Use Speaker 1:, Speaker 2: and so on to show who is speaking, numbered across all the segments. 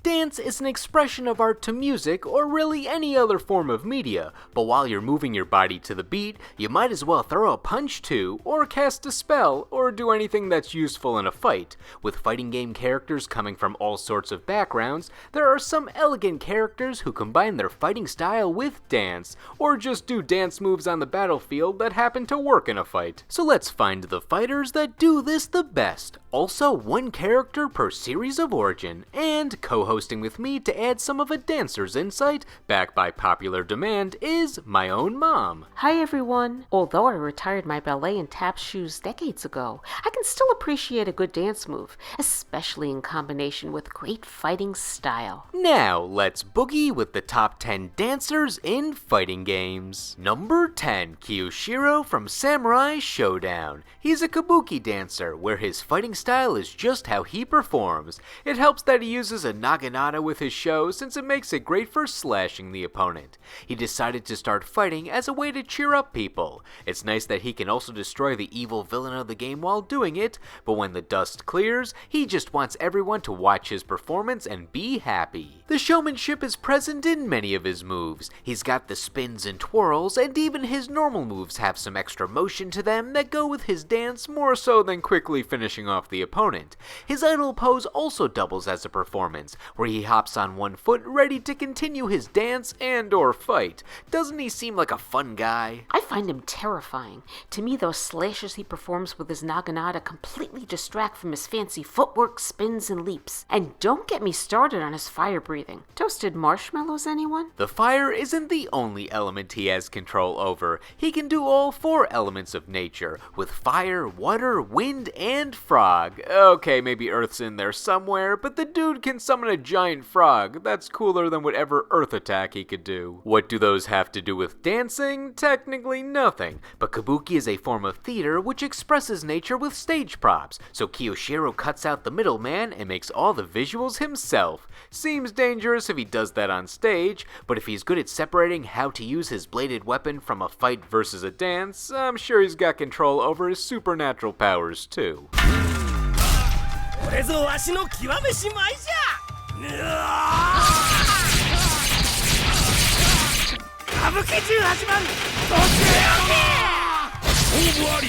Speaker 1: Dance is an expression of art to music or really any other form of media, but while you're moving your body to the beat, you might as well throw a punch too, or cast a spell, or do anything that's useful in a fight. With fighting game characters coming from all sorts of backgrounds, there are some elegant characters who combine their fighting style with dance, or just do dance moves on the battlefield that happen to work in a fight. So let's find the fighters that do this the best. Also, one character per series of origin, and co-hosting with me to add some of a dancer's insight, backed by popular demand, is my own mom.
Speaker 2: Hi everyone. Although I retired my ballet and tap shoes decades ago, I can still appreciate a good dance move, especially in combination with great fighting style.
Speaker 1: Now, let's boogie with the top 10 dancers in fighting games. Number 10, Kiyoshiro from Samurai Showdown. He's a kabuki dancer, where his fighting style is just how he performs. It helps that he uses a naginata with his show since it makes it great for slashing the opponent. He decided to start fighting as a way to cheer up people. It's nice that he can also destroy the evil villain of the game while doing it, but when the dust clears, he just wants everyone to watch his performance and be happy. The showmanship is present in many of his moves. He's got the spins and twirls, and even his normal moves have some extra motion to them that go with his dance more so than quickly finishing off the opponent. His idle pose also doubles as a performance, where he hops on one foot ready to continue his dance and or fight. Doesn't he seem like a fun guy?
Speaker 2: I find him terrifying. To me, those slashes he performs with his naginata completely distract from his fancy footwork, spins, and leaps. And don't get me started on his fire breathing. Toasted marshmallows, anyone?
Speaker 1: The fire isn't the only element he has control over. He can do all 4 elements of nature, with fire, water, wind, and frog. Okay, maybe Earth's in there somewhere, but the dude can summon a giant frog. That's cooler than whatever Earth attack he could do. What do those have to do with dancing? Technically nothing, but kabuki is a form of theater which expresses nature with stage props, so Kiyoshiro cuts out the middleman and makes all the visuals himself. Seems dangerous if he does that on stage, but if he's good at separating how to use his bladed weapon from a fight versus a dance, I'm sure he's got control over his supernatural powers too.
Speaker 3: これぞわしの極めし舞じゃ。歌舞伎18番突撃勝負あり。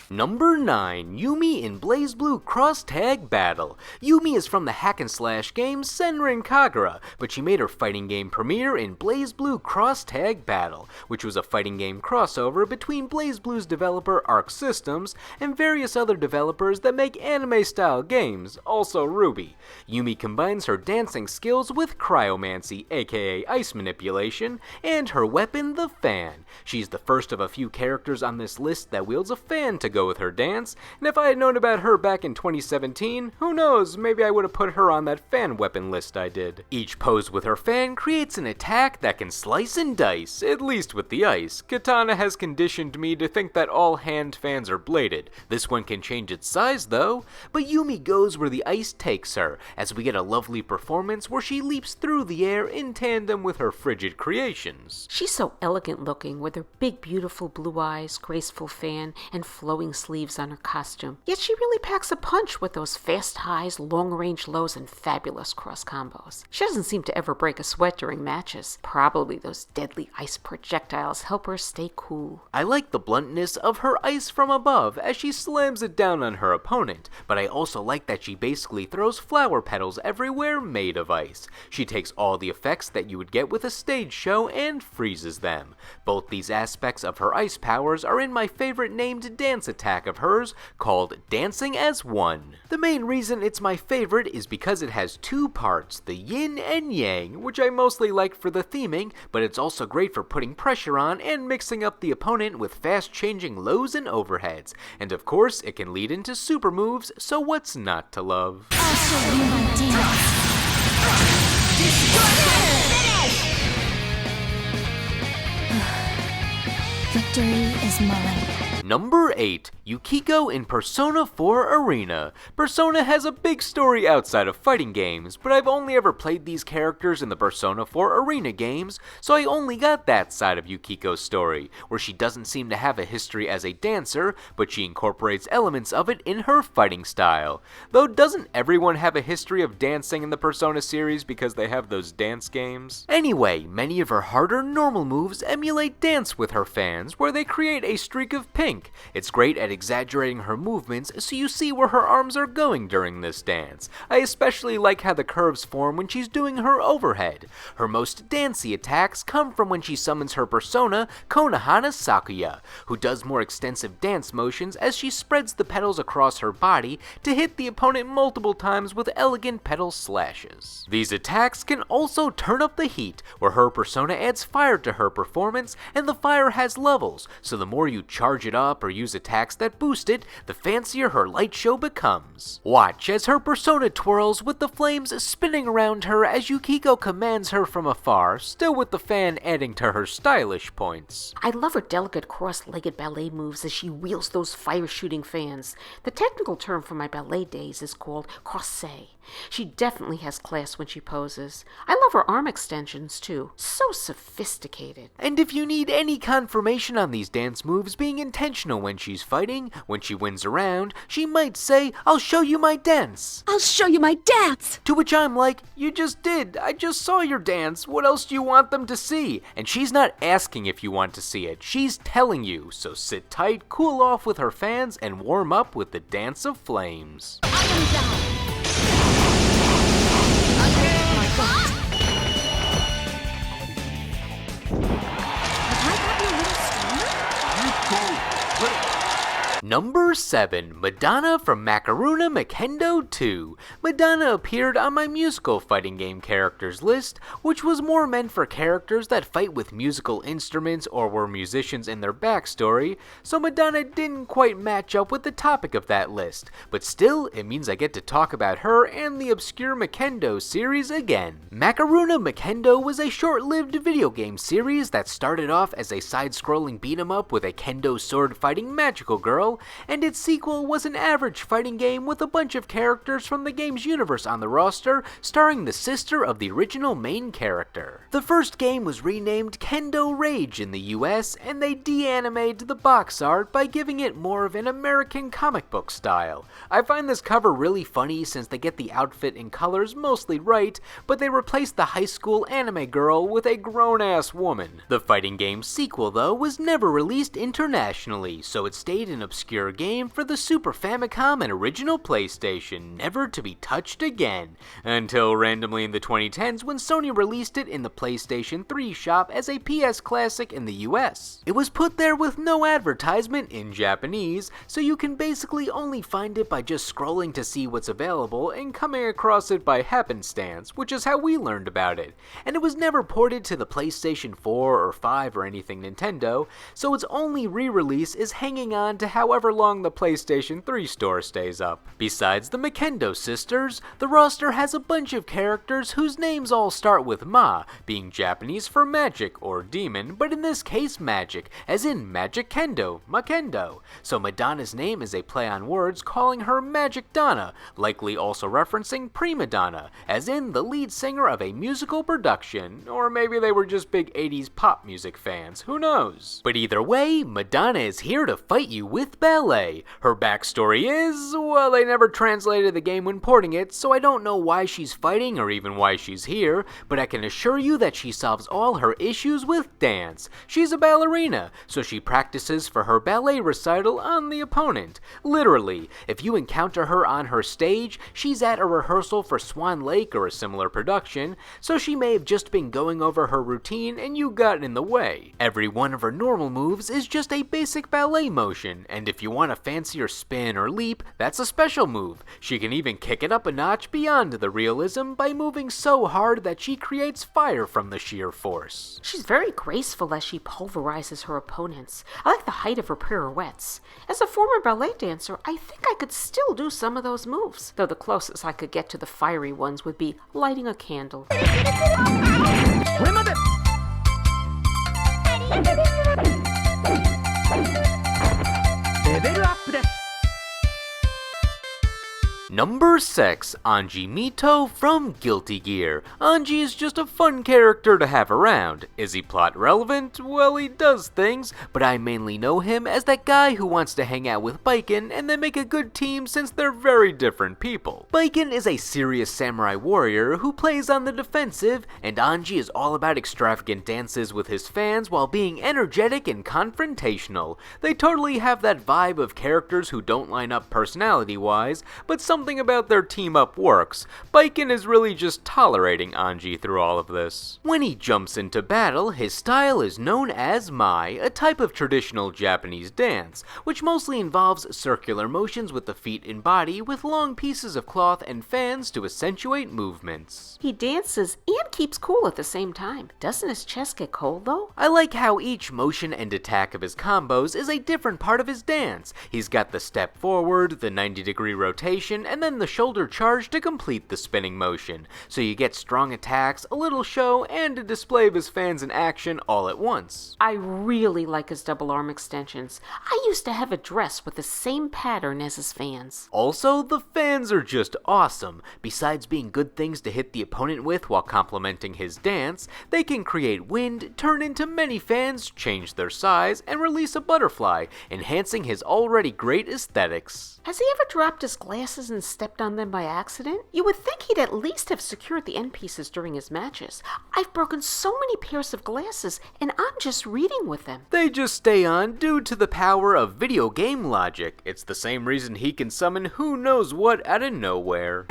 Speaker 1: Number 9, Yumi in BlazBlue Cross Tag Battle. Yumi is from the hack and slash game Senran Kagura, but she made her fighting game premiere in BlazBlue Cross Tag Battle, which was a fighting game crossover between BlazBlue's developer Arc Systems and various other developers that make anime-style games, also Ruby. Yumi combines her dancing skills with cryomancy, aka ice manipulation, and her weapon, the fan. She's the first of a few characters on this list that wields a fan to go with her dance, and if I had known about her back in 2017, who knows, maybe I would have put her on that fan weapon list I did. Each pose with her fan creates an attack that can slice and dice, at least with the ice. Katana has conditioned me to think that all hand fans are bladed. This one can change its size though, but Yumi goes where the ice takes her, as we get a lovely performance where she leaps through the air in tandem with her frigid creations.
Speaker 2: She's so elegant looking with her big beautiful blue eyes, graceful fan, and flowing sleeves on her costume. Yet she really packs a punch with those fast highs, long-range lows, and fabulous cross combos. She doesn't seem to ever break a sweat during matches. Probably those deadly ice projectiles help her stay cool.
Speaker 1: I like the bluntness of her ice from above as she slams it down on her opponent, but I also like that she basically throws flower petals everywhere made of ice. She takes all the effects that you would get with a stage show and freezes them. Both these aspects of her ice powers are in my favorite named dance attack of hers called Dancing as One. The main reason it's my favorite is because it has 2 parts, the yin and yang, which I mostly like for the theming, but it's also great for putting pressure on and mixing up the opponent with fast changing lows and overheads. And of course, it can lead into super moves, so what's not to love?
Speaker 4: I'll show you my dance. Victory is mine.
Speaker 1: Number 8. Yukiko in Persona 4 Arena. Persona has a big story outside of fighting games, but I've only ever played these characters in the Persona 4 Arena games, so I only got that side of Yukiko's story, where she doesn't seem to have a history as a dancer, but she incorporates elements of it in her fighting style. Though doesn't everyone have a history of dancing in the Persona series because they have those dance games? Anyway, many of her harder normal moves emulate Dance with her fans, where they create a streak of pink. It's great at exaggerating her movements so you see where her arms are going during this dance. I especially like how the curves form when she's doing her overhead. Her most dancey attacks come from when she summons her persona, Konohana Sakuya, who does more extensive dance motions as she spreads the petals across her body to hit the opponent multiple times with elegant petal slashes. These attacks can also turn up the heat, where her persona adds fire to her performance, and the fire has levels, so the more you charge it up or use attacks that boost it, the fancier her light show becomes. Watch as her persona twirls with the flames spinning around her as Yukiko commands her from afar, still with the fan adding to her stylish points.
Speaker 2: I love her delicate cross-legged ballet moves as she wields those fire-shooting fans. The technical term for my ballet days is called croisset. She definitely has class when she poses. I love her arm extensions too. So sophisticated.
Speaker 1: And if you need any confirmation on these dance moves being intentional when she's fighting, when she wins a round, she might say, "I'll show you my dance."
Speaker 4: I'll show you my dance!
Speaker 1: To which I'm like, "You just did. I just saw your dance. What else do you want them to see?" And she's not asking if you want to see it. She's telling you. So sit tight, cool off with her fans, and warm up with the Dance of Flames.
Speaker 4: I am down!
Speaker 1: Number 7. Madonna from Macaruna Makendo 2. Madonna appeared on my musical fighting game characters list, which was more meant for characters that fight with musical instruments or were musicians in their backstory, so Madonna didn't quite match up with the topic of that list, but still, it means I get to talk about her and the obscure Makendo series again. Macaruna Makendo was a short-lived video game series that started off as a side-scrolling beat-em-up with a kendo sword-fighting magical girl, and its sequel was an average fighting game with a bunch of characters from the game's universe on the roster, starring the sister of the original main character. The first game was renamed Kendo Rage in the US, and they de-animated the box art by giving it more of an American comic book style. I find this cover really funny since they get the outfit and colors mostly right, but they replaced the high school anime girl with a grown-ass woman. The fighting game's sequel, though, was never released internationally, so it stayed an obscure game for the Super Famicom and original PlayStation, never to be touched again, until randomly in the 2010s when Sony released it in the PlayStation 3 shop as a PS classic in the US. It was put there with no advertisement in Japanese, so you can basically only find it by just scrolling to see what's available and coming across it by happenstance, which is how we learned about it. And it was never ported to the PlayStation 4 or 5 or anything Nintendo, so its only re-release is hanging on to however long the PlayStation 3 store stays up. Besides the Makendo sisters, the roster has a bunch of characters whose names all start with Ma, being Japanese for magic or demon, but in this case magic, as in Magic Kendo, Makendo. So Madonna's name is a play on words calling her Magic Donna, likely also referencing prima donna, as in the lead singer of a musical production, or maybe they were just big 80s pop music fans, who knows? But either way, Madonna is here to fight you with ballet. Her backstory is, well, they never translated the game when porting it, so I don't know why she's fighting or even why she's here, but I can assure you that she solves all her issues with dance. She's a ballerina, so she practices for her ballet recital on the opponent. Literally, if you encounter her on her stage, she's at a rehearsal for Swan Lake or a similar production, so she may have just been going over her routine and you got in the way. Every one of her normal moves is just a basic ballet motion, and if you want a fancier spin or leap, that's a special move. She can even kick it up a notch beyond the realism by moving so hard that she creates fire from the sheer force.
Speaker 2: She's very graceful as she pulverizes her opponents. I like the height of her pirouettes. As a former ballet dancer, I think I could still do some of those moves, though the closest I could get to the fiery ones would be lighting a candle.
Speaker 3: レベルアップです。
Speaker 1: Number 6, Anji Mito from Guilty Gear. Anji is just a fun character to have around. Is he plot relevant? Well, he does things, but I mainly know him as that guy who wants to hang out with Baiken and then make a good team since they're very different people. Baiken is a serious samurai warrior who plays on the defensive, and Anji is all about extravagant dances with his fans while being energetic and confrontational. They totally have that vibe of characters who don't line up personality-wise, but something about their team-up works. Baiken is really just tolerating Anji through all of this. When he jumps into battle, his style is known as Mai, a type of traditional Japanese dance, which mostly involves circular motions with the feet and body with long pieces of cloth and fans to accentuate movements.
Speaker 2: He dances and keeps cool at the same time. Doesn't his chest get cold though?
Speaker 1: I like how each motion and attack of his combos is a different part of his dance. He's got the step forward, the 90-degree rotation, and then the shoulder charge to complete the spinning motion. So you get strong attacks, a little show, and a display of his fans in action all at once.
Speaker 2: I really like his double arm extensions. I used to have a dress with the same pattern as his fans.
Speaker 1: Also, the fans are just awesome. Besides being good things to hit the opponent with while complementing his dance, they can create wind, turn into many fans, change their size, and release a butterfly, enhancing his already great aesthetics.
Speaker 2: Has he ever dropped his glasses and stepped on them by accident? You would think he'd at least have secured the end pieces during his matches. I've broken so many pairs of glasses, and I'm just reading with them.
Speaker 1: They just stay on due to the power of video game logic. It's the same reason he can summon who knows what out of nowhere.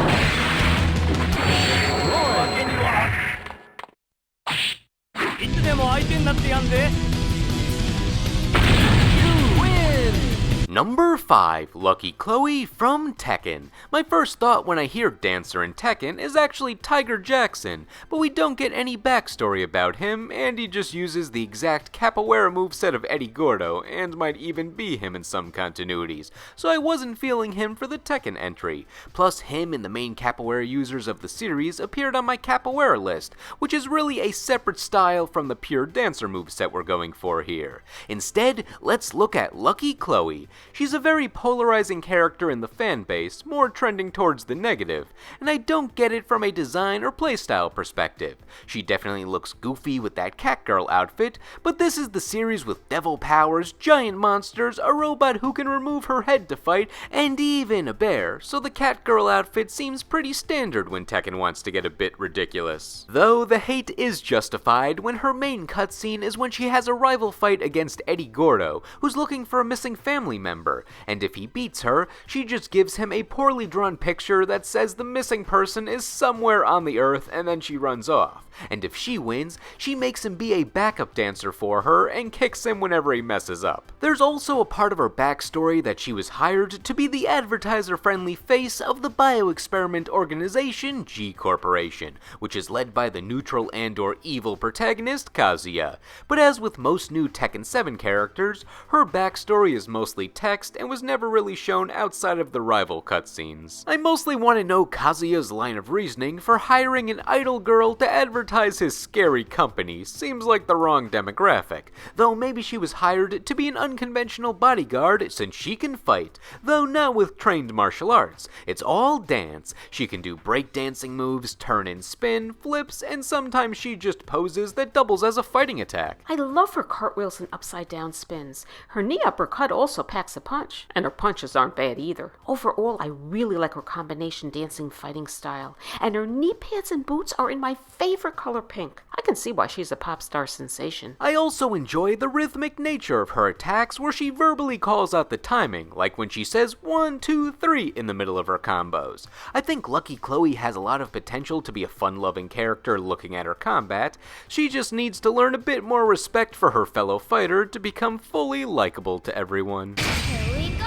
Speaker 1: Number 5, Lucky Chloe from Tekken. My first thought when I hear Dancer in Tekken is actually Tiger Jackson, but we don't get any backstory about him, and he just uses the exact capoeira moveset of Eddie Gordo, and might even be him in some continuities, so I wasn't feeling him for the Tekken entry. Plus, him and the main capoeira users of the series appeared on my capoeira list, which is really a separate style from the pure Dancer moveset we're going for here. Instead, let's look at Lucky Chloe. She's a very polarizing character in the fan base, more trending towards the negative, and I don't get it from a design or playstyle perspective. She definitely looks goofy with that Catgirl outfit, but this is the series with devil powers, giant monsters, a robot who can remove her head to fight, and even a bear, so the Catgirl outfit seems pretty standard when Tekken wants to get a bit ridiculous. Though the hate is justified when her main cutscene is when she has a rival fight against Eddie Gordo, who's looking for a missing family member, and if he beats her, she just gives him a poorly drawn picture that says the missing person is somewhere on the earth, and then she runs off. And if she wins, she makes him be a backup dancer for her and kicks him whenever he messes up. There's also a part of her backstory that she was hired to be the advertiser-friendly face of the bioexperiment organization G Corporation, which is led by the neutral and/or evil protagonist Kazuya. But as with most new Tekken 7 characters, her backstory is mostly text and was never really shown outside of the rival cutscenes. I mostly want to know Kazuya's line of reasoning for hiring an idol girl to advertise his scary company. Seems like the wrong demographic, though maybe she was hired to be an unconventional bodyguard since she can fight, though not with trained martial arts. It's all dance. She can do breakdancing moves, turn and spin, flips, and sometimes she just poses that doubles as a fighting attack.
Speaker 2: I love her cartwheels and upside down spins. Her knee uppercut also packs a punch, and her punches aren't bad either. Overall, I really like her combination dancing fighting style, and her knee pads and boots are in my favorite color pink. I can see why she's a pop star sensation.
Speaker 1: I also enjoy the rhythmic nature of her attacks where she verbally calls out the timing, like when she says 1, 2, 3 in the middle of her combos. I think Lucky Chloe has a lot of potential to be a fun-loving character looking at her combat. She just needs to learn a bit more respect for her fellow fighter to become fully likable to everyone.
Speaker 5: Here we go!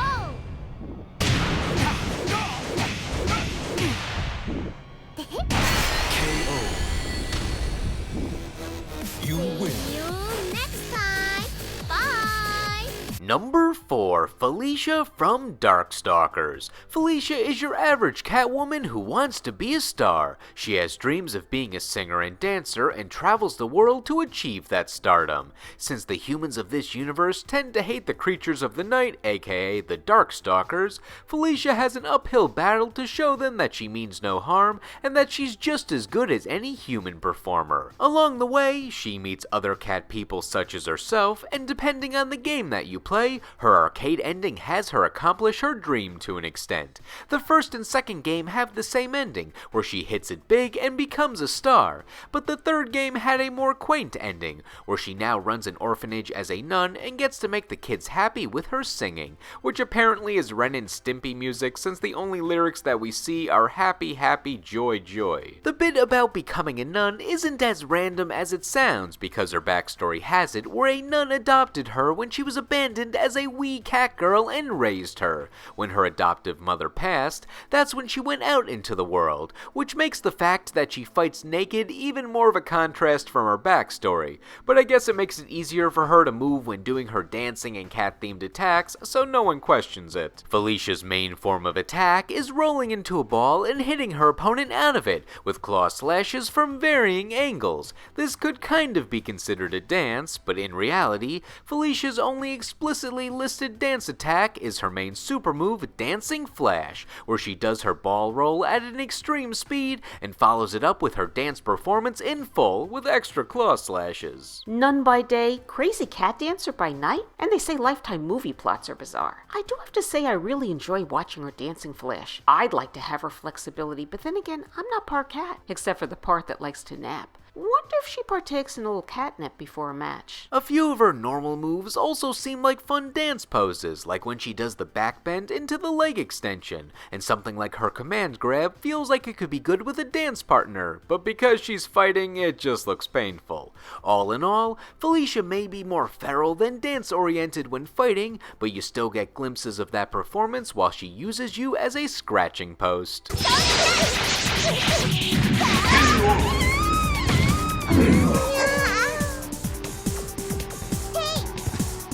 Speaker 3: You win.
Speaker 5: See you next time! Bye!
Speaker 1: Number 4, 4. Felicia from Darkstalkers. Felicia is your average Catwoman who wants to be a star. She has dreams of being a singer and dancer and travels the world to achieve that stardom. Since the humans of this universe tend to hate the creatures of the night, aka the Darkstalkers, Felicia has an uphill battle to show them that she means no harm and that she's just as good as any human performer. Along the way, she meets other cat people such as herself, and depending on the game that you play, her arcade ending has her accomplish her dream to an extent. The first and second game have the same ending, where she hits it big and becomes a star, but the third game had a more quaint ending, where she now runs an orphanage as a nun and gets to make the kids happy with her singing, which apparently is Ren and Stimpy music since the only lyrics that we see are happy, happy, joy, joy. The bit about becoming a nun isn't as random as it sounds, because her backstory has it where a nun adopted her when she was abandoned as a wee cat girl and raised her. When her adoptive mother passed, that's when she went out into the world, which makes the fact that she fights naked even more of a contrast from her backstory, but I guess it makes it easier for her to move when doing her dancing and cat-themed attacks, so no one questions it. Felicia's main form of attack is rolling into a ball and hitting her opponent out of it, with claw slashes from varying angles. This could kind of be considered a dance, but in reality, Felicia's only explicitly listed dance attack is her main super move, Dancing Flash, where she does her ball roll at an extreme speed and follows it up with her dance performance in full with extra claw slashes.
Speaker 2: Nun by day, crazy cat dancer by night? And they say Lifetime movie plots are bizarre. I do have to say I really enjoy watching her dancing flash. I'd like to have her flexibility, but then again, I'm not part cat, except for the part that likes to nap. Wonder if she partakes in a little catnip before a match.
Speaker 1: A few of her normal moves also seem like fun dance poses, like when she does the back bend into the leg extension, and something like her command grab feels like it could be good with a dance partner, but because she's fighting, it just looks painful. All in all, Felicia may be more feral than dance-oriented when fighting, but you still get glimpses of that performance while she uses you as a scratching post.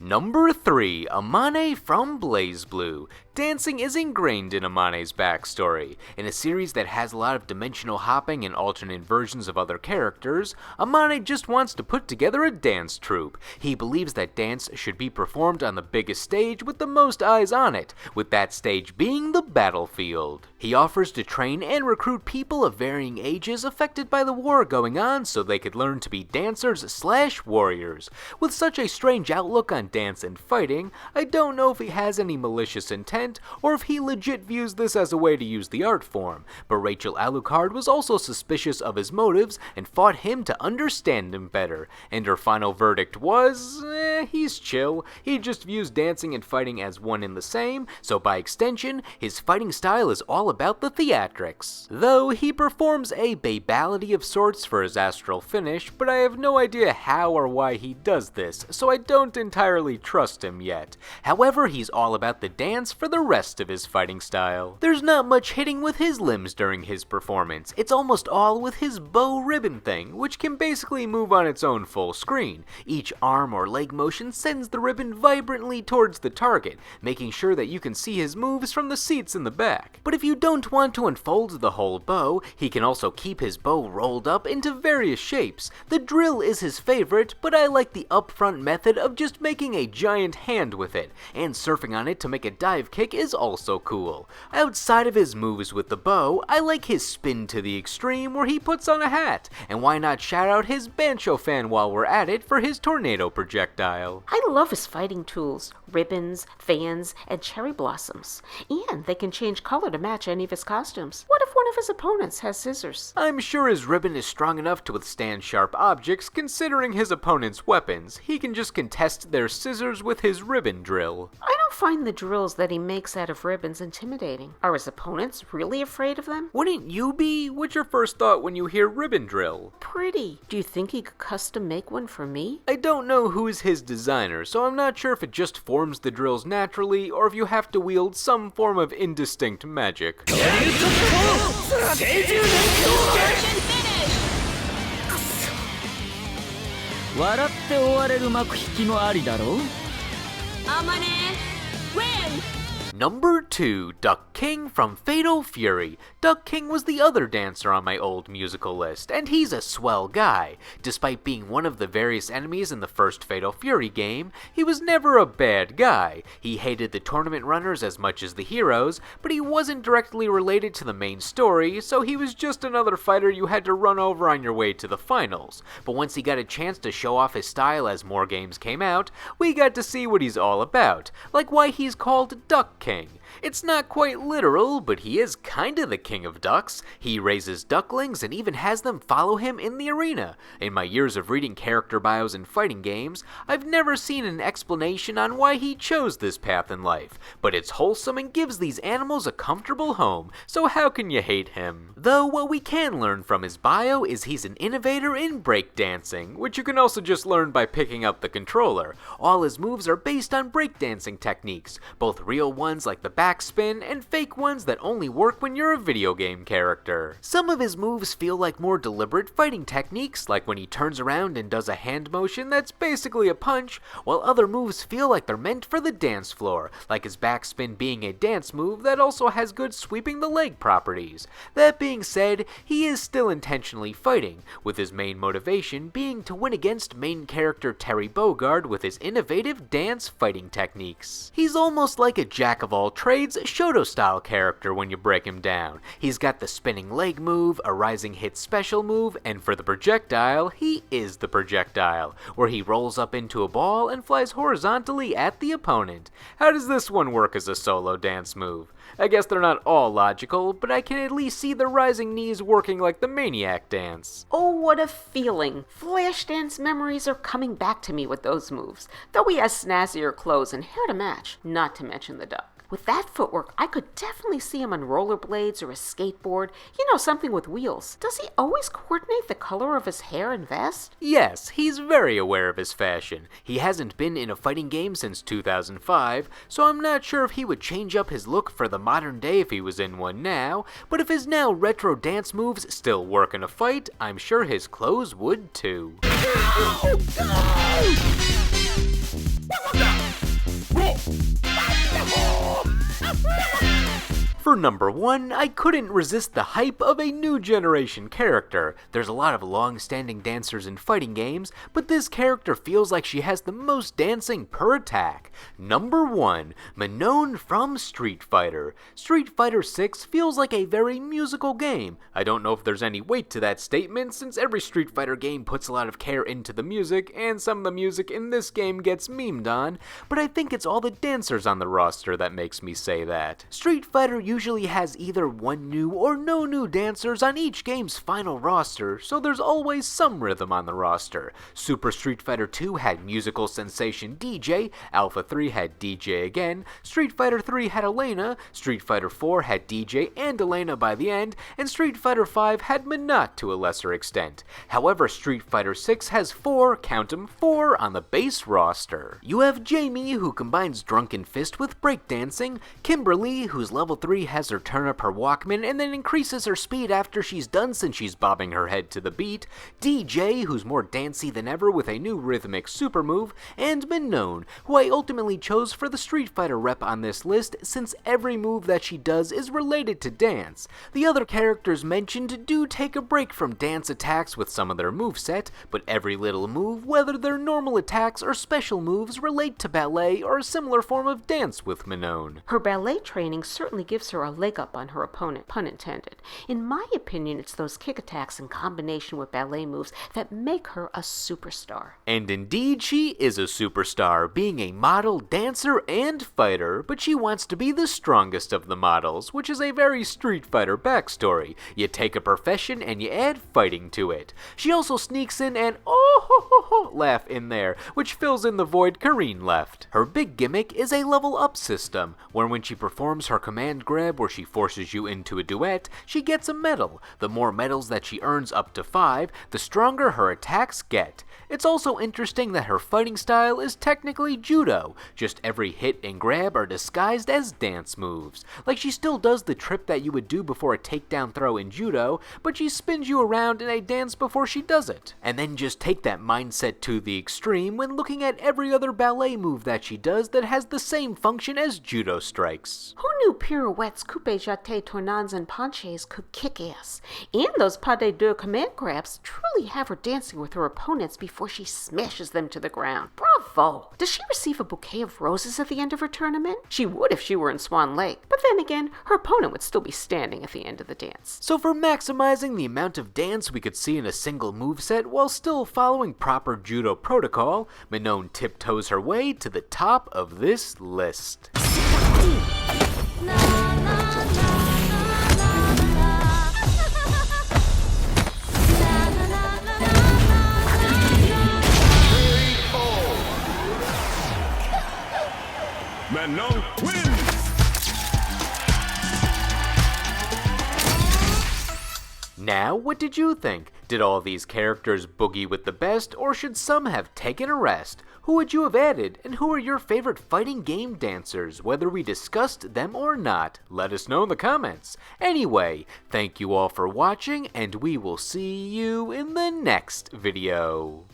Speaker 1: Number 3. Amane from BlazBlue. Dancing is ingrained in Amane's backstory. In a series that has a lot of dimensional hopping and alternate versions of other characters, Amane just wants to put together a dance troupe. He believes that dance should be performed on the biggest stage with the most eyes on it, with that stage being the battlefield. He offers to train and recruit people of varying ages affected by the war going on so they could learn to be dancers/warriors. With such a strange outlook on dance and fighting, I don't know if he has any malicious intent or if he legit views this as a way to use the art form, but Rachel Alucard was also suspicious of his motives and fought him to understand him better, and her final verdict was, he's chill, he just views dancing and fighting as one and the same, so by extension, his fighting style is all about the theatrics. Though he performs a babality of sorts for his astral finish, but I have no idea how or why he does this, so I don't entirely trust him yet. However, he's all about the dance for the rest of his fighting style. There's not much hitting with his limbs during his performance, it's almost all with his bow ribbon thing, which can basically move on its own full screen. Each arm or leg motion sends the ribbon vibrantly towards the target, making sure that you can see his moves from the seats in the back. But if you don't want to unfold the whole bow, he can also keep his bow rolled up into various shapes. The drill is his favorite, but I like the upfront method of just making a giant hand with it, and surfing on it to make a dive kick is also cool. Outside of his moves with the bow, I like his spin to the extreme where he puts on a hat, and why not shout out his Bancho fan while we're at it for his tornado projectile.
Speaker 2: I love his fighting tools, ribbons, fans, and cherry blossoms, and they can change color to match any of his costumes. What if one of his opponents has scissors?
Speaker 1: I'm sure his ribbon is strong enough to withstand sharp objects considering his opponent's weapons. He can just contest their scissors with his ribbon drill.
Speaker 2: I don't find the drills that he makes out of ribbons intimidating. Are his opponents really afraid of them?
Speaker 1: Wouldn't you be? What's your first thought when you hear ribbon drill?
Speaker 2: Pretty. Do you think he could custom make one for me?
Speaker 1: I don't know who's his designer, so I'm not sure if it just forms the drills naturally or if you have to wield some form of indistinct magic.
Speaker 3: 笑って終われる幕引きもありだろう。
Speaker 4: あまね Win!
Speaker 1: Number 2, Duck King from Fatal Fury. Duck King was the other dancer on my old musical list, and he's a swell guy. Despite being one of the various enemies in the first Fatal Fury game, he was never a bad guy. He hated the tournament runners as much as the heroes, but he wasn't directly related to the main story, so he was just another fighter you had to run over on your way to the finals. But once he got a chance to show off his style as more games came out, we got to see what he's all about, like why he's called Duck King. It's not quite literal, but he is kinda the king of ducks. He raises ducklings and even has them follow him in the arena. In my years of reading character bios in fighting games, I've never seen an explanation on why he chose this path in life, but it's wholesome and gives these animals a comfortable home, so how can you hate him? Though what we can learn from his bio is he's an innovator in breakdancing, which you can also just learn by picking up the controller. All his moves are based on breakdancing techniques, both real ones like the backspin and fake ones that only work when you're a video game character. Some of his moves feel like more deliberate fighting techniques, like when he turns around and does a hand motion that's basically a punch, while other moves feel like they're meant for the dance floor, like his backspin being a dance move that also has good sweeping the leg properties. That being said, he is still intentionally fighting, with his main motivation being to win against main character Terry Bogard with his innovative dance fighting techniques. He's almost like a jack of all trades Shoto-style character when you break him down. He's got the spinning leg move, a rising hit special move, and for the projectile, he is the projectile, where he rolls up into a ball and flies horizontally at the opponent. How does this one work as a solo dance move? I guess they're not all logical, but I can at least see the rising knees working like the Maniac dance.
Speaker 2: Oh, what a feeling. Flashdance memories are coming back to me with those moves, though he has snazzier clothes and hair to match, not to mention the duck. With that footwork, I could definitely see him on rollerblades or a skateboard, something with wheels. Does he always coordinate the color of his hair and vest?
Speaker 1: Yes, he's very aware of his fashion. He hasn't been in a fighting game since 2005, so I'm not sure if he would change up his look for the modern day if he was in one now, but if his now retro dance moves still work in a fight, I'm sure his clothes would too. For number 1, I couldn't resist the hype of a new generation character. There's a lot of long-standing dancers in fighting games, but this character feels like she has the most dancing per attack. Number 1, Manon from Street Fighter. Street Fighter 6 feels like a very musical game. I don't know if there's any weight to that statement, since every Street Fighter game puts a lot of care into the music, and some of the music in this game gets memed on, but I think it's all the dancers on the roster that makes me say that. Street Fighter usually has either one new or no new dancers on each game's final roster, so there's always some rhythm on the roster. Super Street Fighter 2 had musical sensation DJ, Alpha 3 had DJ again, Street Fighter 3 had Elena, Street Fighter 4 had DJ and Elena by the end, and Street Fighter 5 had Minot to a lesser extent. However, Street Fighter 6 has 4, count 'em, 4 on the base roster. You have Jamie, who combines Drunken Fist with breakdancing, Kimberly, whose level 3 has her turn up her Walkman and then increases her speed after she's done since she's bobbing her head to the beat, DJ, who's more dancey than ever with a new rhythmic super move, and Manon, who I ultimately chose for the Street Fighter rep on this list since every move that she does is related to dance. The other characters mentioned do take a break from dance attacks with some of their moveset, but every little move, whether they're normal attacks or special moves, relate to ballet or a similar form of dance with Manon.
Speaker 2: Her ballet training certainly gives her a leg up on her opponent, pun intended. In my opinion, it's those kick attacks in combination with ballet moves that make her a superstar.
Speaker 1: And indeed, she is a superstar, being a model, dancer, and fighter, but she wants to be the strongest of the models, which is a very Street Fighter backstory. You take a profession and you add fighting to it. She also sneaks in an oh ho ho ho laugh in there, which fills in the void Kareen left. Her big gimmick is a level up system, where when she performs her command grab grab where she forces you into a duet, she gets a medal. The more medals that she earns, up to 5, the stronger her attacks get. It's also interesting that her fighting style is technically judo, just every hit and grab are disguised as dance moves. Like, she still does the trip that you would do before a takedown throw in judo, but she spins you around in a dance before she does it. And then just take that mindset to the extreme when looking at every other ballet move that she does that has the same function as judo strikes.
Speaker 2: Who knew pirouettes, coupe jeté, tournants, and penchés could kick ass? And those pas de deux command grabs truly have her dancing with her opponents before she smashes them to the ground. Bravo! Does she receive a bouquet of roses at the end of her tournament? She would if she were in Swan Lake, but then again, her opponent would still be standing at the end of the dance.
Speaker 1: So for maximizing the amount of dance we could see in a single moveset while still following proper judo protocol, Manon tiptoes her way to the top of this list.
Speaker 3: Manon wins!
Speaker 1: Now, what did you think? Did all these characters boogie with the best, or should some have taken a rest? Who would you have added, and who are your favorite fighting game dancers, whether we discussed them or not? Let us know in the comments. Anyway, thank you all for watching, and we will see you in the next video.